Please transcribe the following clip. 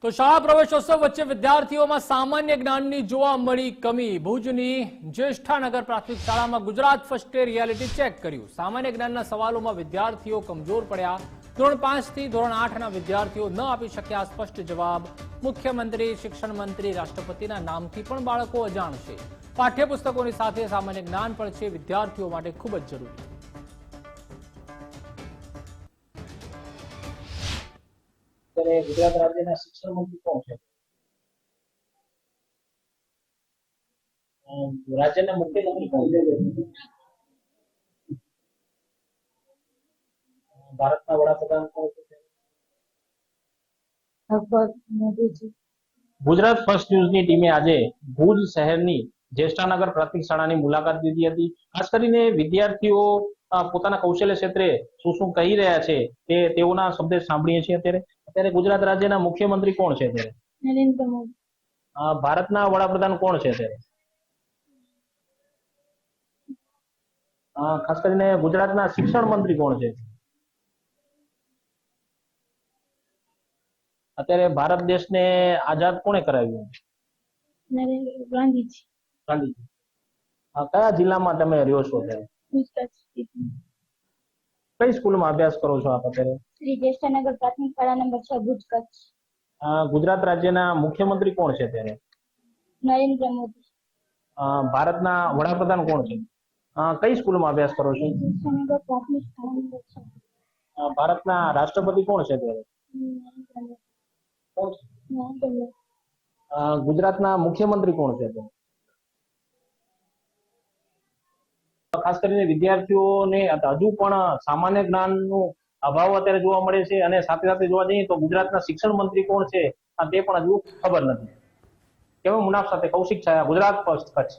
તો શાળા પ્રવેશોત્સવ વચ્ચે વિદ્યાર્થીઓમાં સામાન્ય જ્ઞાનની જોવા મળી કમી। ભુજની જ્યેષ્ઠાનગર પ્રાથમિક શાળામાં ગુજરાત ફર્સ્ટે રિયાલિટી ચેક કર્યું। સામાન્ય જ્ઞાનના સવાલોમાં વિદ્યાર્થીઓ કમજોર પડ્યા। ધોરણ 5 થી ધોરણ 8ના વિદ્યાર્થીઓ ન આપી શક્યા સ્પષ્ટ જવાબ। મુખ્યમંત્રી, શિક્ષણ મંત્રી, રાષ્ટ્રપતિના નામથી પણ બાળકો અજાણ છે। પાઠ્યપુસ્તકોની સાથે સામાન્ય જ્ઞાન પણ છે વિદ્યાર્થીઓ માટે ખૂબ જ જરૂરી। ગુજરાત રાજ્યના શિક્ષણ મંત્રી કોણ છે? રાજ્યના મુખ્યમંત્રી કોણ છે? ભારતના વડાપ્રધાન કોણ છે? ગુજરાત ફર્સ્ટ ન્યૂઝની ટીમે આજે ભુજ શહેરની જ્યેષ્ઠાનગર પ્રાથમિક શાળાની મુલાકાત લીધી હતી। ખાસ કરીને વિદ્યાર્થીઓ પોતાના કૌશલ્ય ક્ષેત્રે શું શું કહી રહ્યા છે તેઓના શબ્દે સાંભળીએ છીએ। અત્યારે ગુજરાત રાજ્યના મુખ્યમંત્રી કોણ છે? અત્યારે નરેન્દ્ર મોદી। ભારતના વડાપ્રધાન કોણ છે? અત્યારે ખાસ કરીને ગુજરાતના શિક્ષણ મંત્રી કોણ છે? અત્યારે ભારત દેશને આઝાદ કોણે કરાવ્યું? ગાંધીજી। ગાંધીજી। કયા જિલ્લામાં તમે રહ્યો છો? અત્યારે કઈ સ્કૂલમાં અભ્યાસ કરો છો આપ? અત્યારે શ્રી જ્યેષ્ઠાનગર પ્રાથમિક શાળા નંબર 6 ભુજ કચ્છ। ગુજરાત રાજ્યના મુખ્યમંત્રી કોણ છે? અત્યારે નરેન્દ્ર મોદી। ભારતના વડાપ્રધાન કોણ છે? કઈ સ્કૂલમાં અભ્યાસ કરો છો? જ્યેષ્ઠાનગર પ્રાથમિક શાળા નંબર 6। ભારતના રાષ્ટ્રપતિ કોણ છે? અત્યારે કોણ છે? ગુજરાતના મુખ્યમંત્રી કોણ છે? ખાસ કરીને વિદ્યાર્થીઓને હજુ પણ સામાન્ય જ્ઞાનનો અભાવ અત્યારે જોવા મળે છે અને સાથે સાથે જોવા જઈએ તો ગુજરાતના શિક્ષણ મંત્રી કોણ છે તે પણ હજુ ખબર નથી। કેવું મુનાફ સાથે કૌશિક છાયા, ગુજરાત ફર્સ્ટ કચ્છ।